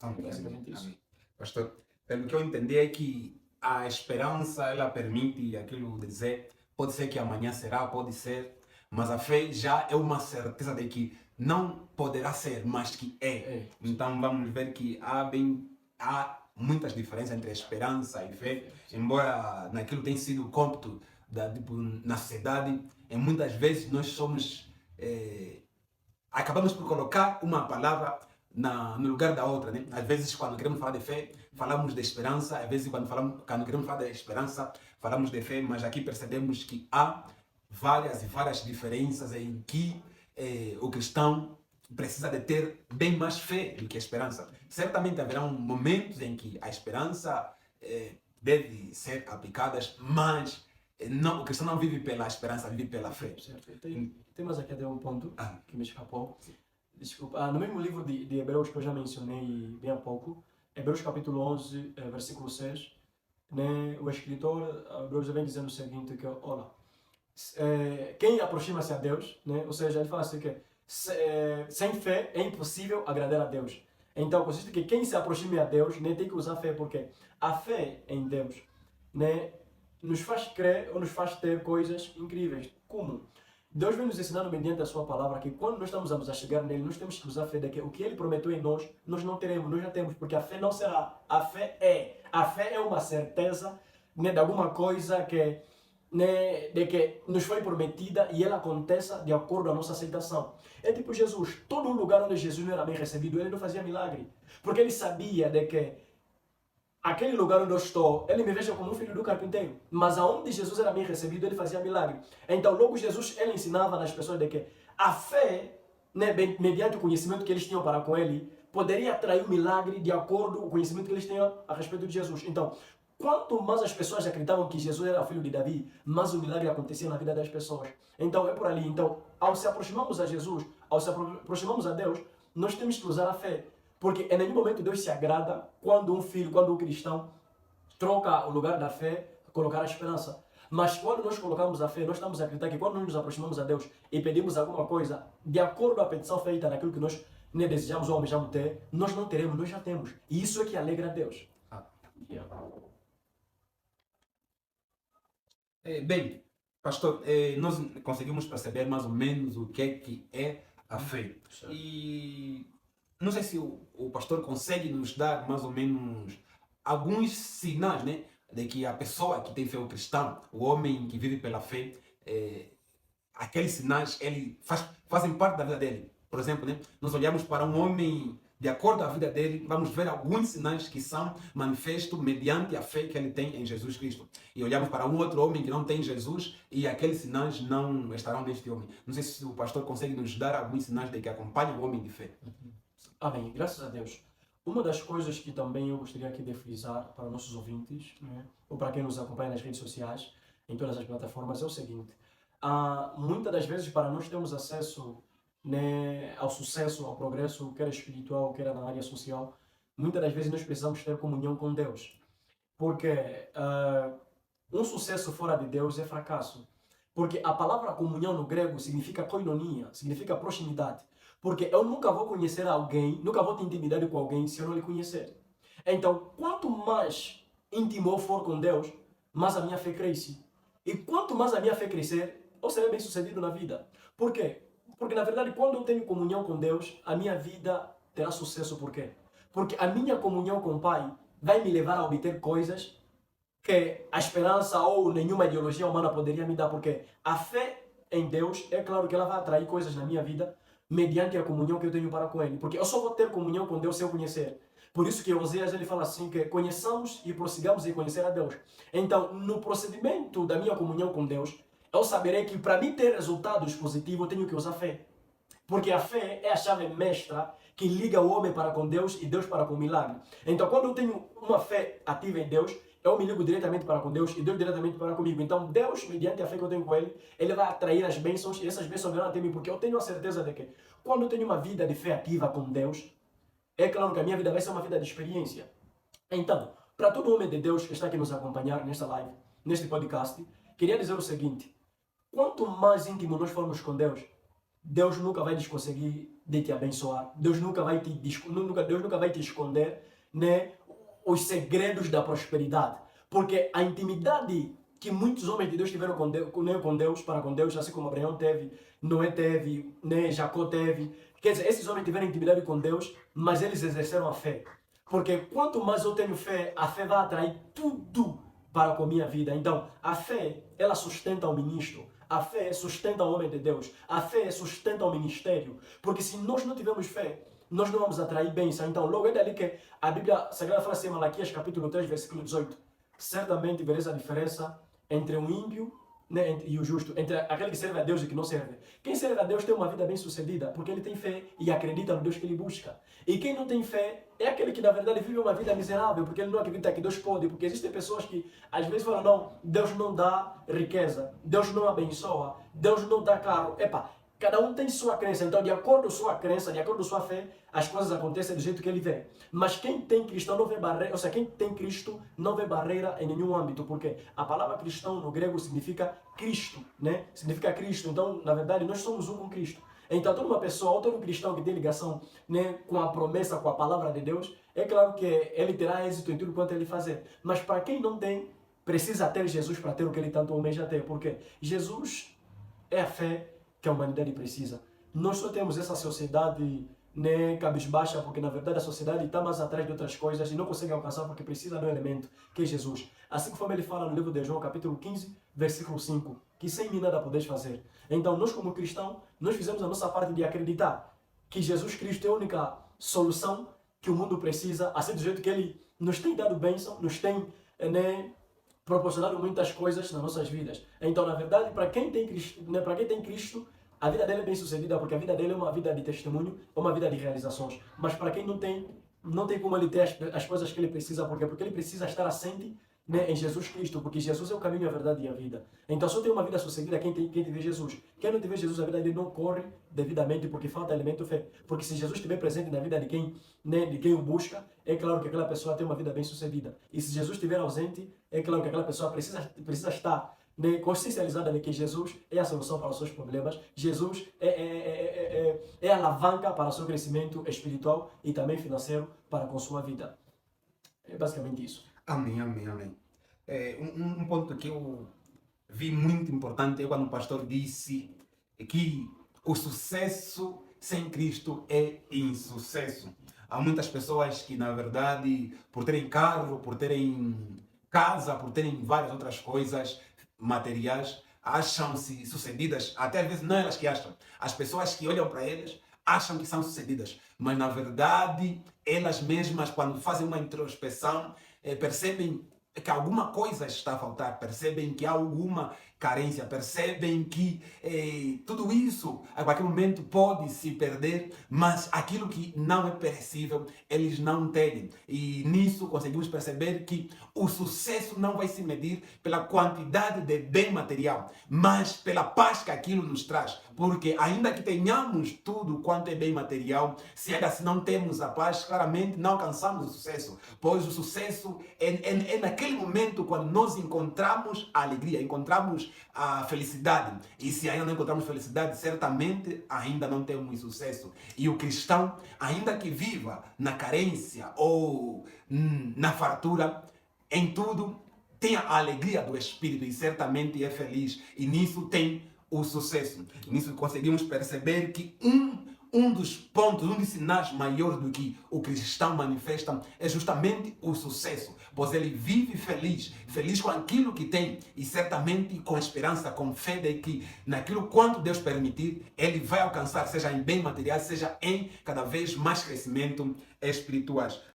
Amém, Basicamente isso. amém. Pastor, pelo que eu entendi é que a esperança, ela permite aquilo de dizer, pode ser que amanhã será, pode ser, mas a fé já é uma certeza de que não poderá ser, mas que é. É. Então vamos ver que há muitas diferenças entre a esperança e fé, embora naquilo tenha sido o cômputo tipo, na sociedade, e muitas vezes nós somos acabamos por colocar uma palavra no lugar da outra, né? Às vezes, quando queremos falar de fé, falamos de esperança. Às vezes, quando queremos falar de esperança, falamos de fé. Mas aqui percebemos que há várias e várias diferenças em que o cristão precisa de ter bem mais fé do que a esperança. Certamente haverão momentos em que a esperança deve ser aplicada, mas não, o cristão não vive pela esperança, vive pela fé. Certo. Tem mais aqui até um ponto Ah. que me escapou. Desculpa. No mesmo livro de Hebreus que eu já mencionei bem há pouco, Hebreus capítulo 11, versículo 6, né, o escritor Hebreus vem dizendo o seguinte, que olha, quem aproxima-se a Deus, né, ou seja, ele fala assim que sem fé é impossível agradar a Deus. Então, consiste que quem se aproxime a Deus, né, tem que usar fé, porque a fé em Deus, né, nos faz crer ou nos faz ter coisas incríveis. Como? Deus vem nos ensinando mediante a sua palavra que quando nós estamos a chegar nele, nós temos que usar fé de que o que ele prometeu em nós, nós não teremos, nós já temos, porque a fé não será. A fé é uma certeza, né, de alguma coisa que, né, de que nos foi prometida e ela aconteça de acordo com a nossa aceitação. É tipo Jesus, todo lugar onde Jesus não era bem recebido, ele não fazia milagre, porque ele sabia de que aquele lugar onde eu estou, ele me veja como um filho do carpinteiro. Mas aonde Jesus era bem recebido, ele fazia milagre. Então, logo Jesus, ele ensinava nas pessoas de que a fé, né, mediante o conhecimento que eles tinham para com ele, poderia atrair um milagre de acordo com o conhecimento que eles tinham a respeito de Jesus. Então, quanto mais as pessoas acreditavam que Jesus era filho de Davi, mais o milagre acontecia na vida das pessoas. Então, é por ali. Então, ao se aproximarmos a Jesus, ao se aproximarmos a Deus, nós temos que usar a fé. Porque em nenhum momento Deus se agrada quando um filho, quando um cristão troca o lugar da fé, colocar a esperança. Mas quando nós colocamos a fé, nós estamos a acreditar que quando nós nos aproximamos a Deus e pedimos alguma coisa, de acordo com a petição feita naquilo que nós desejamos ou almejamos ter, nós não teremos, nós já temos. E isso é que alegra a Deus. Bem, pastor, nós conseguimos perceber mais ou menos o que é a fé. E não sei se o pastor consegue nos dar mais ou menos alguns sinais, né, de que a pessoa que tem fé, o cristão, o homem que vive pela fé, aqueles sinais fazem parte da vida dele. Por exemplo, né, nós olhamos para um homem de acordo com a vida dele, vamos ver alguns sinais que são manifestos mediante a fé que ele tem em Jesus Cristo. E olhamos para um outro homem que não tem Jesus e aqueles sinais não estarão neste homem. Não sei se o pastor consegue nos dar alguns sinais de que acompanham o homem de fé. Amém. Graças a Deus. Uma das coisas que também eu gostaria aqui de frisar para nossos ouvintes, né, ou para quem nos acompanha nas redes sociais, em todas as plataformas, é o seguinte. Muitas das vezes, para nós termos acesso, né, ao sucesso, ao progresso, quer espiritual, quer na área social, muitas das vezes nós precisamos ter comunhão com Deus. Porque um sucesso fora de Deus é fracasso. Porque a palavra comunhão no grego significa koinonia, significa proximidade. Porque eu nunca vou conhecer alguém, nunca vou ter intimidade com alguém se eu não lhe conhecer. Então, quanto mais íntimo eu for com Deus, mais a minha fé cresce. E quanto mais a minha fé crescer, eu serei bem sucedido na vida. Por quê? Porque, na verdade, quando eu tenho comunhão com Deus, a minha vida terá sucesso. Por quê? Porque a minha comunhão com o Pai vai me levar a obter coisas que a esperança ou nenhuma ideologia humana poderia me dar. Porque a fé em Deus, é claro que ela vai atrair coisas na minha vida mediante a comunhão que eu tenho para com Ele. Porque eu só vou ter comunhão com Deus se eu conhecer. Por isso que Oséias ele fala assim, que conheçamos e prossigamos em conhecer a Deus. Então, no procedimento da minha comunhão com Deus, eu saberei que para mim ter resultados positivos, eu tenho que usar fé. Porque a fé é a chave mestra que liga o homem para com Deus e Deus para com o milagre. Então, quando eu tenho uma fé ativa em Deus, eu me ligo diretamente para com Deus e Deus diretamente para comigo. Então, Deus, mediante a fé que eu tenho com Ele, Ele vai atrair as bênçãos e essas bênçãos virão até mim, porque eu tenho a certeza de que quando eu tenho uma vida de fé ativa com Deus, é claro que a minha vida vai ser uma vida de experiência. Então, para todo homem de Deus que está aqui nos acompanhar nesta live, neste podcast, queria dizer o seguinte: quanto mais íntimo nós formos com Deus, Deus nunca vai nos conseguir de te abençoar. Deus nunca vai te, Deus nunca vai te esconder, né, os segredos da prosperidade. Porque a intimidade que muitos homens de Deus tiveram com Deus, para com Deus, assim como Abraão teve, Noé teve, né, Jacó teve. Quer dizer, esses homens tiveram intimidade com Deus, mas eles exerceram a fé. Porque quanto mais eu tenho fé, a fé vai atrair tudo para com a minha vida. Então, a fé, ela sustenta o ministro. A fé sustenta o homem de Deus. A fé sustenta o ministério. Porque se nós não tivermos fé, nós não vamos atrair bênção. Então, logo é dali que a Bíblia Sagrada fala assim, Malaquias capítulo 3, versículo 18. Certamente vereis a diferença entre o ímpio, né, e o justo, entre aquele que serve a Deus e que não serve. Quem serve a Deus tem uma vida bem sucedida, porque ele tem fé e acredita no Deus que ele busca. E quem não tem fé é aquele que na verdade vive uma vida miserável, porque ele não acredita que Deus pode, porque existem pessoas que às vezes falam, não, Deus não dá riqueza, Deus não abençoa, Deus não dá carro. Epa, cada um tem sua crença, então de acordo com sua crença, de acordo com sua fé, as coisas acontecem do jeito que ele vê. Mas quem tem cristão não vê barreira, ou seja, quem tem Cristo não vê barreira em nenhum âmbito, porque a palavra cristão no grego significa Cristo, né? Significa Cristo. Então, na verdade, nós somos um com Cristo. Então, toda uma pessoa, ou todo um cristão que tem ligação, né, com a promessa, com a palavra de Deus, é claro que ele terá êxito em tudo quanto ele fazer. Mas para quem não tem, precisa ter Jesus para ter o que ele tanto almeja ter, porque Jesus é a fé que a humanidade precisa. Nós só temos essa sociedade, né, cabisbaixa, porque na verdade a sociedade está mais atrás de outras coisas e não consegue alcançar porque precisa de um elemento, que é Jesus. Assim como ele fala no livro de João, capítulo 15, versículo 5, que sem mim nada podeis fazer. Então nós como cristãos, nós fizemos a nossa parte de acreditar que Jesus Cristo é a única solução que o mundo precisa, assim do jeito que ele nos tem dado bênção, nos tem, né, proporcionado muitas coisas nas nossas vidas. Então, na verdade, para quem tem Cristo, né, para quem tem Cristo, a vida dele é bem sucedida, porque a vida dele é uma vida de testemunho, é uma vida de realizações. Mas para quem não tem, não tem como ele ter as coisas que ele precisa, porque ele precisa estar assente, né, em Jesus Cristo, porque Jesus é o caminho, a verdade e a vida. Então só tem uma vida sucedida quem tiver Jesus. Quem não tiver Jesus, a vida dele não corre devidamente porque falta elemento fé. Porque se Jesus estiver presente na vida de quem, né, de quem o busca, é claro que aquela pessoa tem uma vida bem sucedida. E se Jesus estiver ausente, é claro que aquela pessoa precisa estar, né, consciencializada de que Jesus é a solução para os seus problemas. Jesus é a alavanca para o seu crescimento espiritual e também financeiro para com sua vida. É basicamente isso. Amém, amém, amém. Um ponto que eu vi muito importante é quando o pastor disse que o sucesso sem Cristo é insucesso. Há muitas pessoas que, na verdade, por terem carro, por terem casa, por terem várias outras coisas materiais, acham-se sucedidas. Até às vezes não elas que acham. As pessoas que olham para elas acham que são sucedidas. Mas, na verdade, elas mesmas, quando fazem uma introspeção, percebem que alguma coisa está a faltar, percebem que há alguma carência, percebem que tudo isso a qualquer momento pode se perder, mas aquilo que não é perecível, eles não têm. E nisso conseguimos perceber que o sucesso não vai se medir pela quantidade de bem material, mas pela paz que aquilo nos traz. Porque ainda que tenhamos tudo quanto é bem material, se ainda assim não temos a paz, claramente não alcançamos o sucesso. Pois o sucesso é naquele momento quando nós encontramos a alegria, encontramos a felicidade. E se ainda não encontramos felicidade, certamente ainda não temos sucesso. E o cristão, ainda que viva na carência ou na fartura, em tudo tem a alegria do Espírito e certamente é feliz. E nisso tem o sucesso. Nisso conseguimos perceber que um dos pontos, um dos sinais maiores do que o cristão manifesta é justamente o sucesso, pois ele vive feliz, feliz com aquilo que tem e certamente com esperança, com fé de que naquilo quanto Deus permitir, ele vai alcançar, seja em bem material, seja em cada vez mais crescimento espiritual.